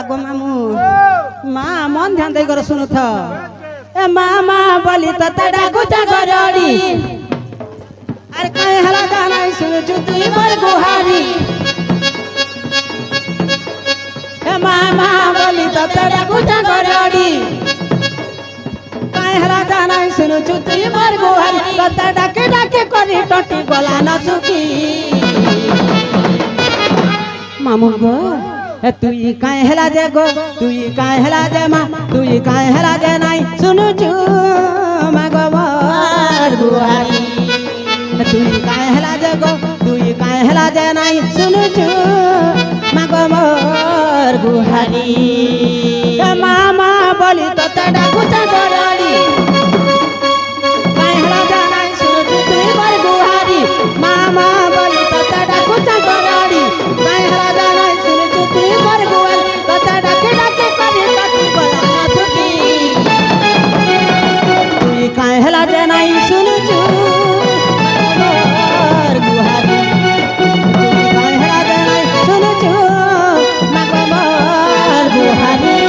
আগো মামু মা মন ধ্যান দেই করে শুনুথ এ মামা বলি ততে ডাকুচা গরড়ি আর কাই হলা গানাই শুনুচু তুই মোর গুহারি এ মামা বলি ততে ডাকুচা গরড়ি কাই হলা গানাই শুনুচু তুই মোর গুহারি ততে ডাকে ডাকে করি টটি গলা ন সুখী মামু গো তুই কাই হেলা যে গো তুই কাই হেলা যে মা তুই কাই হেলা যে নাই শুনুচু মাগো মোর গুহারি তুই কাই হেলা যে গো তুই কাই হেলা যে নাই শুনুচু মাগো মোর গুহারি মামা বলি তোতে ডাকুচা গরড়ি কাই হেলা যে নাই শুনুচু তুই মোর গুহারি মামা বলি তোতে ডাকুচা গরড়ি কাই হেলা যে নাই শুনুচু তুই মোর গুহারি তোতে ডাকে ডাকে করি টটি গলা ন সুখী তুই কাই হেলা যে নাই শুনুচু মোর গুহারি তুই কাই হেলা যে নাই শুনুচু মাগো মোর গুহারি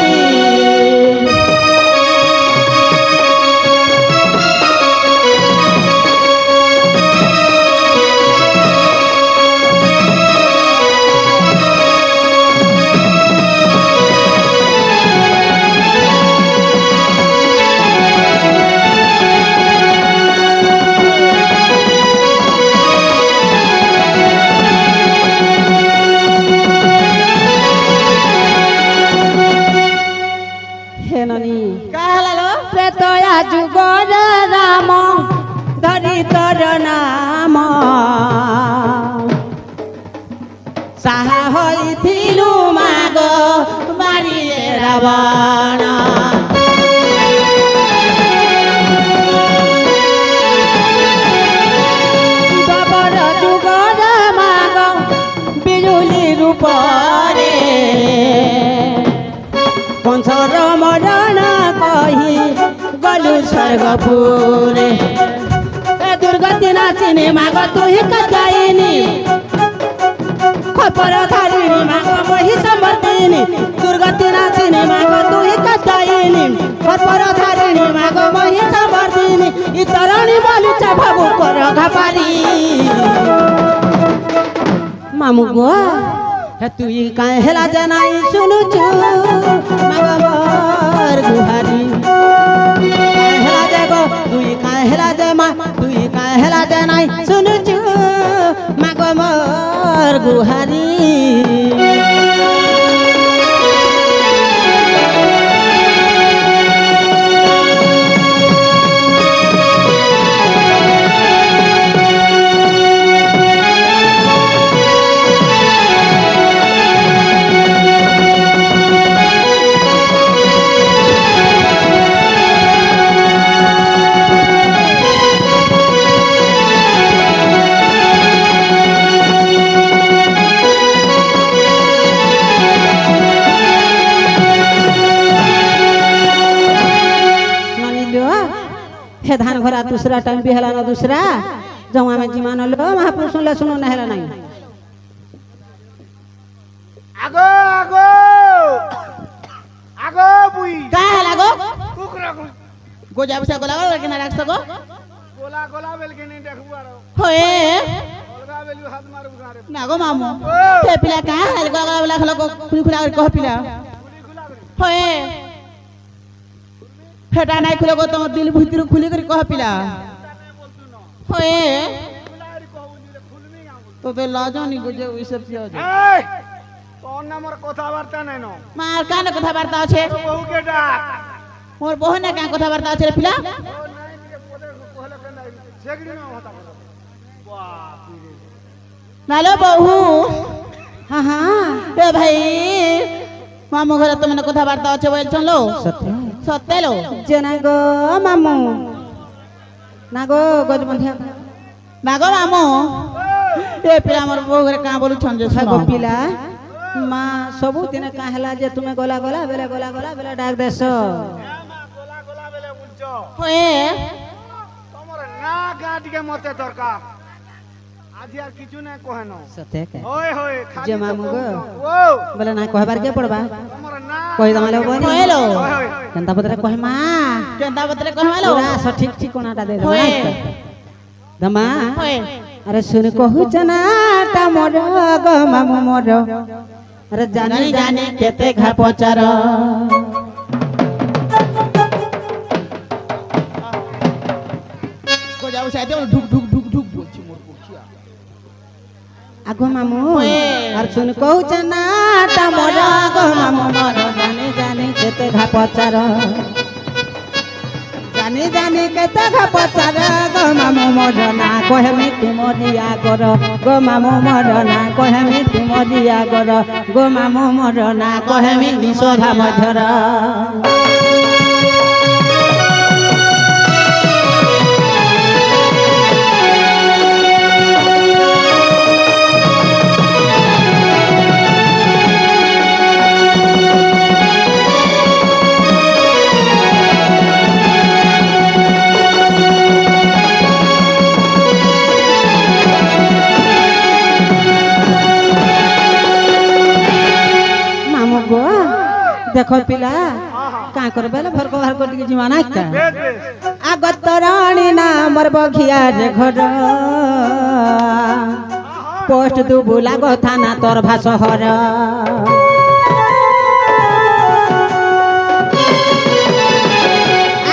হেননি কাহালালো প্রেতয়া যুগর রাম ধরি তোর নাম সাহা হইথিলু মাগ বাড়িয়ে রাবণ দবর যুগর মাগ বিজুলি রূপরে কংসর মরণ কহি গলু স্বর্গপুরে দুর্গতি নাচিনি মাগ তুই কাইনি খপর ধারিণী মাগ মহিষ মর্দিনী দুর্গতি নাচিনি মাগ তুই কাইনি খপর ধারিণী মাগ মহিষ মর্দিনী ইতরণী বলিছে ভাবু কর ঘাপারি মামু গো তুই কাই হেলা যে নাই শুনুচু মাগো মোর গুহারি কাই হেলা যে গো তুই কাই হেলা যে মা তুই কাই হেলা যে নাই শুনুচু মাগো মোর গুহারি हे धान घरा दूसरा टाइम भी हला ना दूसरा जब हमें जीमान लो महापुरुष सुनले सुनो ना हला नहीं আগো আগো আগো বুই का हला गो কুকরা गो जाब से गोला गोला के ना रख सको গোলা গোলা বেলকে নি দেখবো আর होए অলগা বেলু হাত মারু গারে ना गो मामू ते पिला का हल गोला गोला खलो को खुली खुला कर कह पिला होए हेटा नहीं खुले गो तुम दिल भीतर खुली कर कह पिला होए तो ते लाजो नहीं बुझे ओई सब पिया जा এই তোর নামর কথাবার্তা নাই ন मार कान कथा वार्ता আছে বহুকে ডাক मोर बहन ना का कथा वार्ता আছে रे पिला ও নাই দিয়ে পদে কহলে কেন সেগড়ি না হতা বাপ রে नालो बहू हाँ हाँ ए भाई मामू घर तुमने कथा वार्ता আছে बोल चलो सत्य सत्य लो जना गो मामू ना गो गजबंधिया ना गो मामू ए पिला मोर बहू घर का बोलु छन जे गो पिला मां सबु दिन का हला जे तुमे गोला गोला बेले डाक देसो মা গোলা গোলা বেলে বুঝছো होए তোমার না গাটিকে মতে দরকার আজি আর কিছু না কহেন सत्य के ওই হই খালি যে মামু গো ও बोले ना कहबार के पड़बा তোমার কই দমালো বনি কইলো কেনতা পত্রে কহমা কেনতা বতলে কহমালো পুরা সঠিক ঠিকনাটা দে কই দমা কই আরে শুন কহুছ না টা মোর গো মামু মোর আরে জানি জানি কেতে ঘা পচার কই যাও সাইতে ঢুক ঢুক ঢুক ঢুক বলছি মোর কোকিয়া আগো মামু ওয়ে। আর শুন কহুছ না টা মোর গো মামু মোর জানি জানি কেতে ঘা পচার জানি জানি কেতে ঘা পচার গো মামু মোর না কহেমি তুমরিয়া কর গো মামু মোর না কহেমি তুমরিয়া কর গো মামু মোর না কহেমি নিশোধা মধ্যর মামু গো দেখো পিলা কাঁ করবে ভরক ভার করে ଟିକେ ଯିବା ନା କା বেশ বেশ আগত রানী না মোর বঘিয়া রে ঘর পোস্ট দু বুলা গো থানা তোর ভাসহর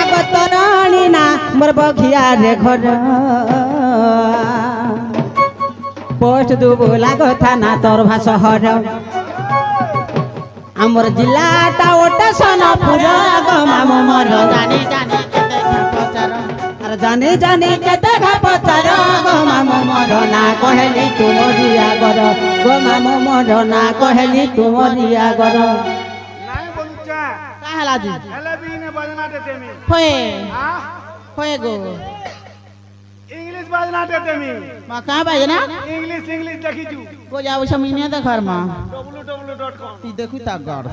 আগত রানী না মোর বঘিয়া রে ঘর পোস্ট দু বুলা গো থানা তোর ভাসহর আমার জিলাটা ওটা সোনাপুর গো মামু মোর জানি জানি কেতে ঘা পচার আর জানি জানি কেতে ঘা পচার গো মামু মোর না কহেলি তুমরিয়া গর গো মামু মোর না কহেলি তুমরিয়া গর নাই বলুচা কাহলা জি হেলে বিনে বাজনা দে তেমি কই আ কই গো ইংলিশ বাজনা দে তেমি মা কা বাজে না ইংলিশ ইংলিশ দেখিছু কো যাও সমিনে দেখার মা www.com তি দেখু তা গড়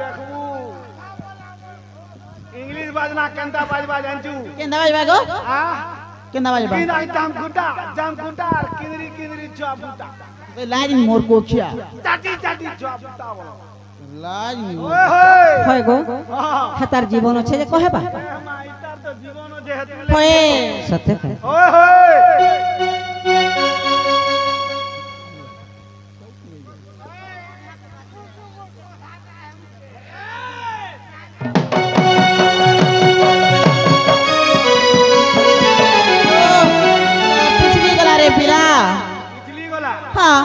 দেখবু ইংলিশ বাজনা কেনতা বাজবা জানছু কেন্দা বাজবা গো আ কেন্দা বাজবা কিনাই জামকুটা আর কিনরি কিনরি জবুটা লাজ মোর কোকিয়া চাটি চাটি জবুটা বলো লাজ ওই হোই হয় গো হ্যাঁ হাতার জীবন আছে যে কহেবা মা ইতার তো জীবন যেহেতু কই সত্যি কহে ওই হোই পিছলি গলা রে পিলা ইটলি গলা হ্যাঁ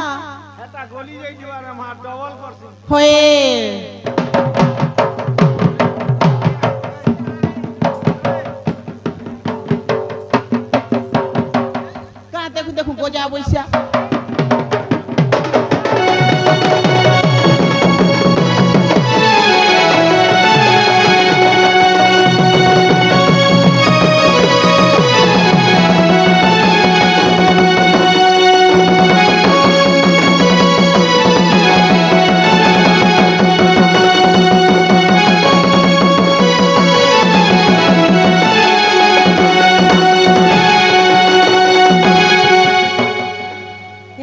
এটা গলি যাই দিবারে মা ডবল করছি হয়ে কা দেখু দেখু গোজা বইসা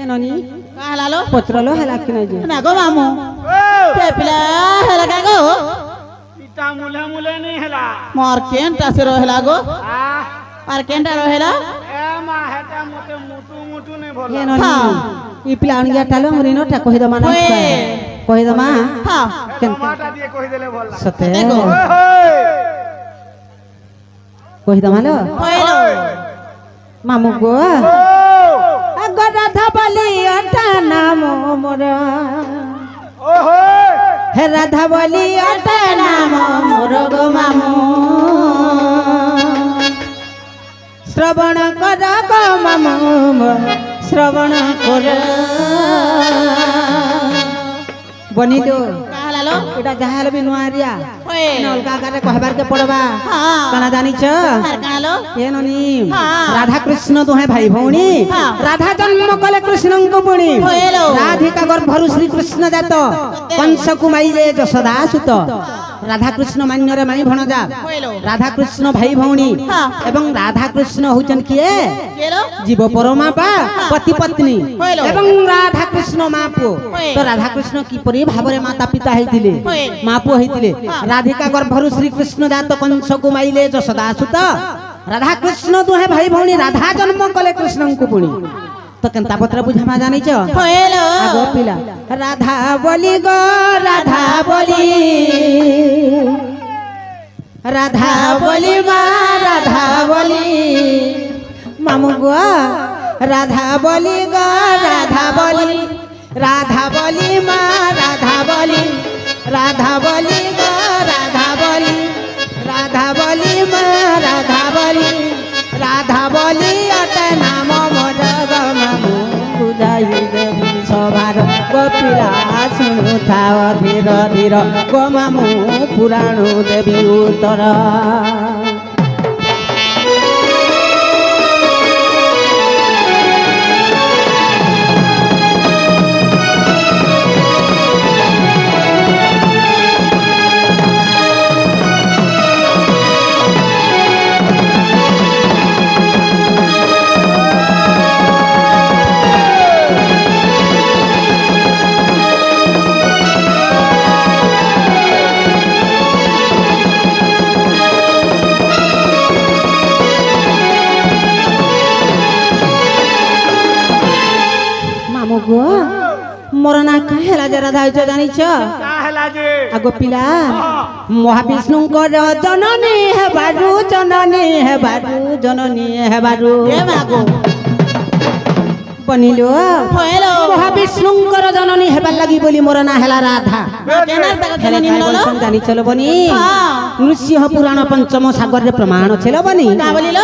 ননি কাহলা লো পত্রলো হেলা কি নাই যে না গো মামু তে পিলা হেলা কা গো ইটা মুলে মুলে নি হেলা মোর কেনটা সে রহেলা গো আ আর কেনটা রহেলা এ মা হেটা মতে মুটু মুটু নে ভল এ ননি হ্যাঁ। ই পিলা আনিয়া টালো মরিনোটা কহি দমা না ওয়ে। কহি দমা হ্যাঁ টমাটা দিয়ে কই দিলে ভল লাগে সত্যি দেখো। ওই হোই কহি দমা লো হইলো মামু গো ও আগো রাধা বলি ওটা নাম মোর ও হোই হে রাধা বলি ওটা নাম মোর গো মামু শ্রবণ কর গো মামু শ্রবণ কর বনিলো কাহলা লো এটা যাহা হেলে বি নুয়ারিয়া হয়ে অলগা গারে কহবার কে পড়বা হ্যাঁ কানা জানিছ আর কালো এ ননি হ্যাঁ। রাধা কৃষ্ণ দুহে ভাই ভৌণী হ্যাঁ। রাধা জন্ম কলে কৃষ্ণঙ্ক পুণী হইলো। রাধিকা গর্ভରୁ ଶ୍ରୀକୃଷ୍ଣ ଜାତ କଂସ କୁମାଇଲେ ଯଶୋଦା ସୁତ রাধাকৃষ্ণ মান্যরে মাই ভণজা হইল রাধাকৃষ্ণ ভাই ভৌণী হ্যাঁ। এবং রাধাকৃষ্ণ হচ্ছেন কিয়ে কেল জীব পরমা বা পতি পত্নী হইল। এবং রাধাকৃষ্ণ মা পুଅ হইল। তো রাধাকৃষ্ণ কিপরি ভাବରେ মাতা পিতা হইଥିଲେ হইল। মা পুଅ হইଥିଲେ হ্যাঁ। রাধিকা গর্ଭରୁ ଶ୍ରୀକୃଷ୍ଣ ଜାତ କଂସକୁ ମାଇଲେ ଯଶୋଦା ସୁତ ରାଧାକୃଷ୍ଣ ଦୁହେଁ ଭାଇ ଭଉଣୀ ରାଧା ଜନ୍ମ କଲେ କୃଷ୍ଣଙ୍କୁ ପୁଣି ତ କେନ୍ତା ପତ୍ର ବୁଝାମା ଜାଣିଛ হইল আগ পিলা রাধা বলি গো রাধা বলি রাধা বলি মা রাধা বলি মামু গো রাধা বলি গো রাধা বলি রাধা বলি মা রাধা বলি রাধা বলি গো রাধা বলি রাধা বলি মা রাধা বলি রাধা বলি অটে নাম মোর গো মামু বুঝাই দেবী সবার গোপিলা শুণুথাও ধীর ধীর গো মামু পুরাণ দেবী উত্তর মামু গো মোর না কাহেলা যে রাধা হইছ জানিছ কা হেলা যে আগ পিলা মহাবিষ্ণুঙ্কর জননী হেবারু জননী হেবারু জননী হেবারু এ মাগো বনিল হইল মহাবিষ্ণুঙ্কর জননী হেবার লাগি বলি মোর না হেলা রাধা কেনার টাকা হেলে জননী কাই হলো বলছন জানিছল বনি হ্যাঁ। নৃসিংহ পুরাণ পঞ্চম সাগরের প্রমাণ ছিল বনি কা বলিল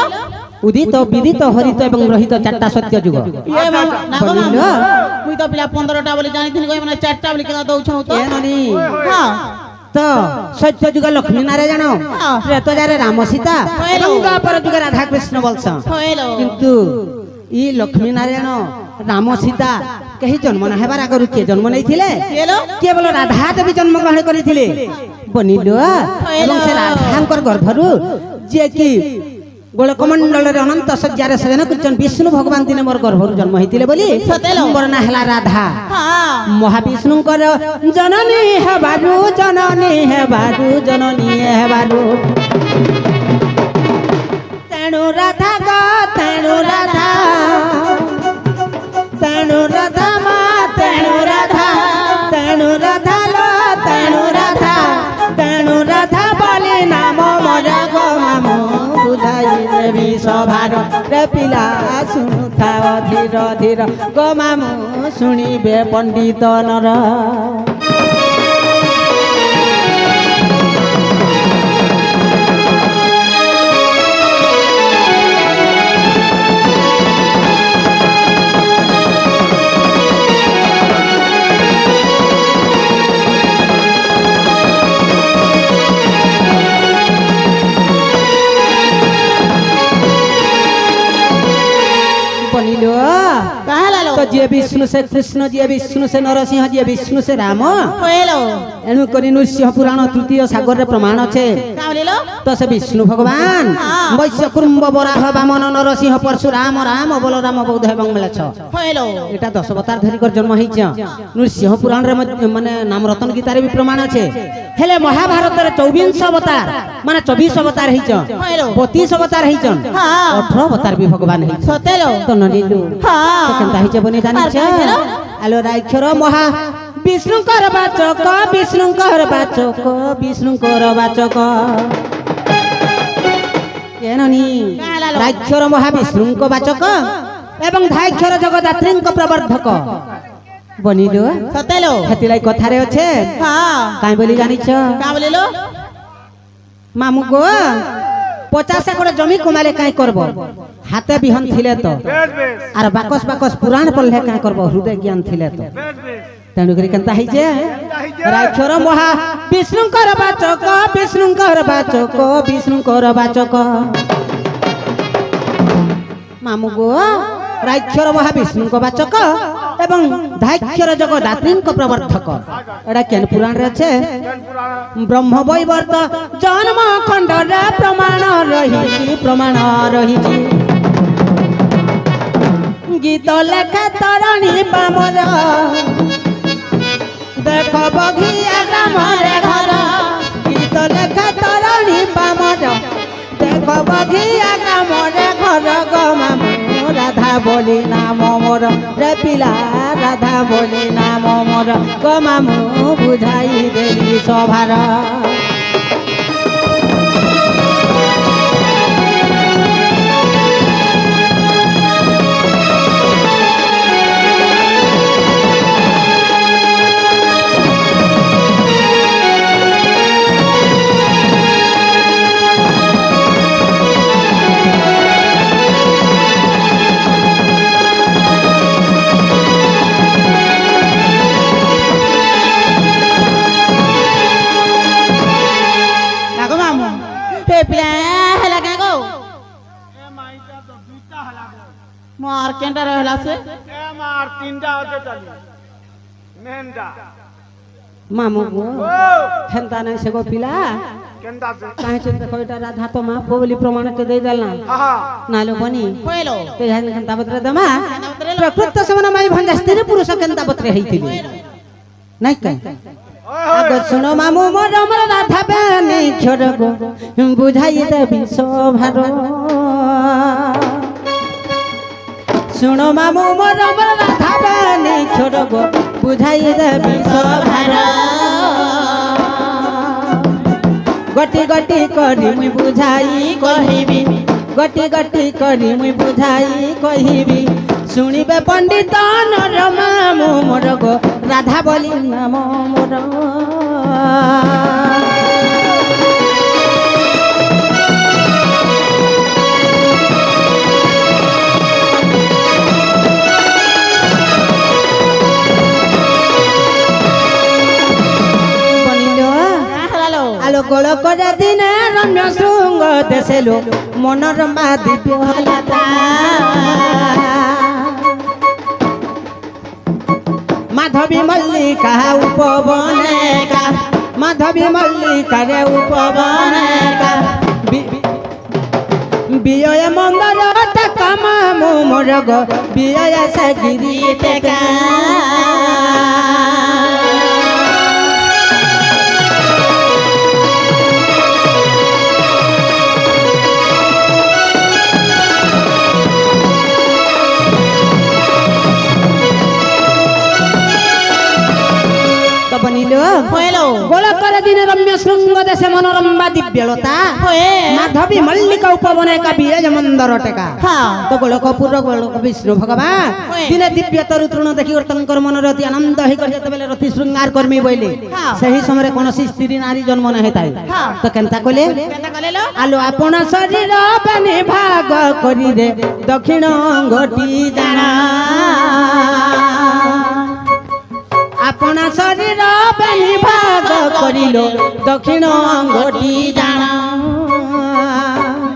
উদিত বিদিত হরিত এবং রহিত চারটা সত্য যুগ ইয়ে মামু না গো বলিল মামু মুই তো পিলা 15টা বলি জানিଥିଲି কই মানে 4টা বলি কেন দউছ তো এ ননি হ্যাঁ তো সত্য যুগ লক্ষ্মী নারায়ণ হ্যাঁ। ত্রেত যারে রাম সীতা এবং দ্বাপর যুগে রাধা কৃষ্ণ বলছ হইল কিন্তু ই লক্ষ্মী নারায়ণ রাম সীতা কেহি জন্ম না হেবার আগରୁ কিଏ জন্ম নেইଥିଲେ কেল কেবল রাধা দেবী জন্মগ্রহণ କରିଥିଲେ বনিল এবং ସେ ରାଧାଙ୍କର ଗର୍ଭରୁ ଯିଏ କି ଗୋଳକମଣ୍ଡଳରେ ଅନନ୍ତ ଶଯ୍ୟାରେ ଶୟନ କରିଛନ୍ତି ବିଷ୍ଣୁ ଭଗବାନ ଦିନେ ମୋର ଗର୍ଭରୁ ଜନ୍ମ ହେଇଥିଲେ ବୋଲି ସତେଲ। ମୋର ନାଁ ହେଲା ରାଧା ହଁ ମହାବିଷ୍ଣୁଙ୍କର ଜନନୀ ହେବାରୁ ଜନନୀ ହେବାରୁ ଜନନୀ ହେବାରୁ ତେଣୁ ରାଧା ଗା ତେଣୁ ରାଧା ତେଣୁ ରାଧା ମା ତେଣୁ ରାଧା ତେଣୁ ରାଧା ଲ ତେଣୁ ରାଧା ତେଣୁ ରାଧା ବୋଲି ନାମ ମୋର ଗো ମାମୁ ବୁଝାଇ ଦେବି ସଭାର ରେ ପିଲା ଶୁଣୁଥାଅ ଧୀର ଧୀର ଗো ମାମୁ ଶୁଣିବେ ପଣ୍ଡିତ ନର বনিল কাহলা লো তো ଯିଏ ବିଷ୍ଣୁ ସେ କୃଷ୍ଣ ଯିଏ ବିଷ୍ଣୁ ସେ ନରସିଂହ ଯିଏ ବିଷ୍ଣୁ ସେ ରାମ হইল ଏଣୁ କରି ନୃସିଂହ ପୁରାଣ ତୃତୀୟ ସାଗରରେ ପ୍ରମାଣ ଅଛି কা বলিল ତ ସେ ବିଷ୍ଣୁ ଭଗବାନ ହଁ। ବୈଶ୍ୟ କୁମ୍ଭ ବରାହ ବାମନ নরসিংহ পরশুরাম রাম বলরাম বৌদ্ধ এবং মিলেছ হইল এটা 10 অবতার ধরিকর জন্ম হইছ নৃসিংহ পুরাণরে মানে নাম রতন গীতারে বি প্রমাণ আছে হেলে মহাভারতের 24 অবতার মানে 24 অবতার হইছ হইল 32 অবতার হইছন হ্যাঁ 18 অবতার বি ভগবান হইছ সতেল তো নলিলু হ্যাঁ কেনতা হইছে বনি জানিছ আর কাই হেলো? আলো রাইক্ষর মহা বিষ্ণুঙ্কর বাচক বিষ্ণুঙ্কর বাচক বিষ্ণুঙ্কর বাচক কেননি কাহলা লো? রাইক্ষর মহাবিষ্ণুঙ্ক বাচক এবং ধাইক্ষর জগদাত্রীঙ্ক প্রবর্ধক বনিল সতেল হেতিলাই কথারে আছে হ্যাঁ কাই বলি জানিছ কা বলিল মামু গো 50 একর জমি কমালে কাই করব হাতে বিহন থিলে তো বেশ বেশ আর বাকস বাকস পুরাণ পড়লে কাই করব হৃদয় জ্ঞান থিলে তো বেশ বেশ তেণুকরি কেনতা হইছে হইছে? রাইক্ষর মহা বিষ্ণুঙ্কর বাচক বিষ্ণুঙ্কর বাচক বিষ্ণুঙ্কর বাচক মামু গো রাইক্ষর মহা বিষ্ণুঙ্ক বাচক এবং ধাক্ষর জগদাত্রীঙ্ক প্রবর্ধক এটা কেন পুরাণ আছে কেন পুরাণ ব্রহ্ম বৈবর্ত জন্ম খণ্ডরে প্রমাণ রহিছি গীত লেখে তরণী পামর দেখ বঘিয়া গ্রামরে ঘর গীত লেখে তরণী পামর দেখ বঘিয়া গ্রামরে ঘর গো মামু রাধা বলি নাম মোর রে পিলা রাধা বলি নাম মোর গো মামু বুঝাই দেলি সভার তে পিলা হেলা কাঁ গো এ মাইটা তো দুইটা হলাগো মোর কেনটা রহলা সে এ মার তিনটা হতে চালি মেনটা মামু গো ও হেন্তা নাই সে গো পিলা কেনটা আছে কাহে দেখো এটা রাধা তো মা বলি প্রমাণকে দেই দেলাম আহা নালো বনি কইলো তে হেন কেনতা বত্রে দমা প্রকৃত সমান মাই ভঞ্জা স্ত্রী পুরুষ কেনতা বত্রে হইতিলি নাই কাই আগ শুনো মামু মোর আমার রাধা বেনি ক্ষর গো বুঝাই দেবি সভার শুনো মামু মোর আমার রাধা বেনি ক্ষর গো বুঝাই দেবি সভার গটি গটি করি মুই বুঝাই কহিবি গটি গটি করি মুই বুঝাই কহিবি শুনিবে পণ্ডিত নর মামু মোর গো রাধা বলি নাম মোর হেলালো আলো গোল করে দিনে রম্য শৃঙ্গ দেশেলো মনোরমা দিব্য লতা মাধবী মল্লিকা উপবনেকা মাধবী মল্লিকা রে উপবনেকা বিয় মন্দর টেকা মামু মোর গো বিয় সে গিরি টেকা বনিলো কইলো গোল করে দিনে রম্য শৃঙ্গ দেশে মনোরম্বা দিব্যলতা কয়ে মাধবী মল্লিকা উপবনেকা বিরাজ মন্দর টেকা হ্যাঁ তো গোলক পুর গোলক বিষ্ণু ভগবান দিনে দিব্য তরুতৃণ দেখি তাঙ্কর মনরে অতি আনন্দ হই করে যেতেবেলে রতি শৃঙ্গার কর্মী বইলে সেই সময় কোনসি স্ত্রী নারী জন্ম না হেতাই তো কেনতা কইলে কেনটা কইলো আলো আপন শরীর বেনি ভাগ করি রে দক্ষিণ ঘটি জানা আপন শরীর বেনি ভাগ করিল দক্ষিণ ঘটি জানা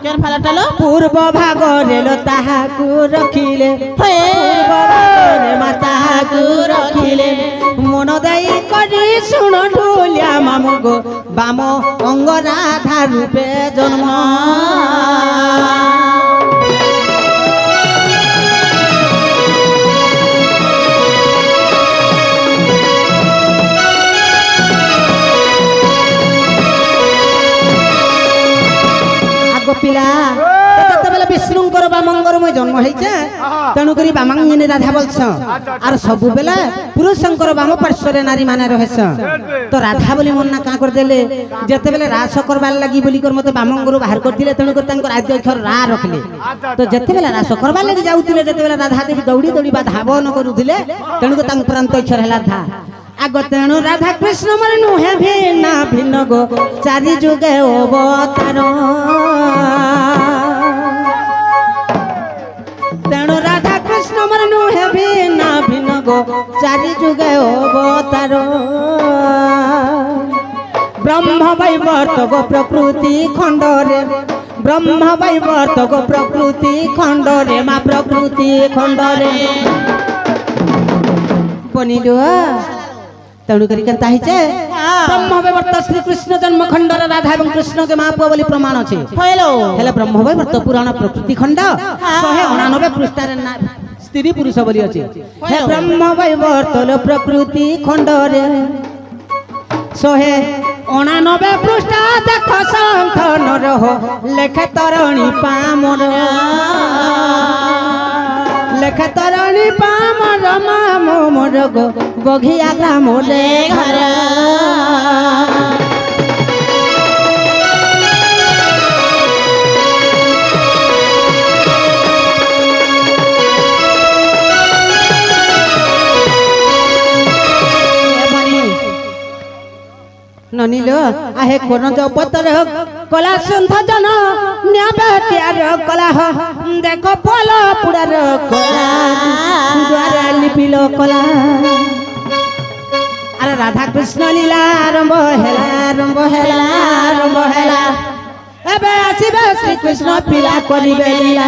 কেন ফালাটালো পূর্ব ভাগ রেল তাহাকু রখিলে পূর্ব ভাগরে মা তাহাকু রখিলে মন দেই করি শুণ ঢুলিয়া মামু গো বাম অঙ্গ রাধা রূপে জন্ম পিলা যেତେବେଳେ ବିଷ୍ଣୁଙ୍କର ବାମଙ୍କର ମୁଇଁ ଜନ୍ମ ହେଇଛେ ତେଣୁକରି ବାମାଙ୍ଗିନୀ ରାଧା ବୋଲଛ আর ସବୁବେଲେ ପୁରୁଷଙ୍କର ବାମ ପାର୍ଶ୍ୱରେ ନାରୀ ମାନେ ରହେଛ ତ ରାଧା ବୋଲି ମନା କାଁ କରିଦେଲେ ଯେତେବେଳେ ରାସ କରବାର ଲାଗି ବୋଲି କରି ମତେ ବାମଙ୍ଗରୁ ବାହାର କରିଥିଲେ ତେଣୁକରି ତାଙ୍କର ଆଦ୍ୟ ଅକ୍ଷର ରା ରଖିଲେ ତ ଯେତେବେଳେ ରାସ କରବାର ଲାଗି ଯାଉଥିଲେ ଯେତେବେଳେ ରାଧା ଦେବୀ ଦୌଡ଼ି ଦୌଡ଼ି ବା ଧାବନ କରୁଥିଲେ ତେଣୁକରି ତାଙ୍କ ପ୍ରାନ୍ତ ଅକ୍ଷର ହେଲା ଧା আগ তেণু রাধা কৃষ্ণ মর নুহে ভিন্ন ভিন্ন গো চারি যুগে অবতার তেণু রাধা কৃষ্ণ মর নুহে ভিন্ন ভিন্ন গো চারি যুগে অবতার ব্রহ্ম বৈবর্ত গো প্রকৃতি খণ্ডরে ব্রহ্ম বৈবর্ত গো প্রকৃতি খণ্ডরে মা প্রকৃতি খণ্ডরে বনিলু তেণু করি কেনতা হইছে ব্রহ্ম বৈবর্ত শ্রীকৃষ্ণ জন্মখণ্ডর রাধা এবং কৃষ্ণকে মা পুয়া বলি প্রমাণ আছে হইলো হেলে ব্রহ্ম বৈবর্ত পুরাণ প্রকৃতি খণ্ড 199 পৃষ্ঠার স্ত্রী পুরুষ বলি আছে হে ব্রহ্ম বৈবর্তন প্রকৃতি খণ্ডরে 199 পৃষ্ঠা দেখ সন্থন রহ লেখে তরণী পামর লেখে তরণী পামর মামো মোর গো বঘিয়া গ্রাম রে ঘর ননিল আহে কোন পতর কলা সন্থ জন ন্যাবেটিয়ার কলা দেখো পল পুরার কলা দ্বারে লিপিল কলা আরে রাধা কৃষ্ণ লীলা আরম্ভ হেলা এবে আসিবে শ্রীকৃষ্ণ পিলা করিবে লীলা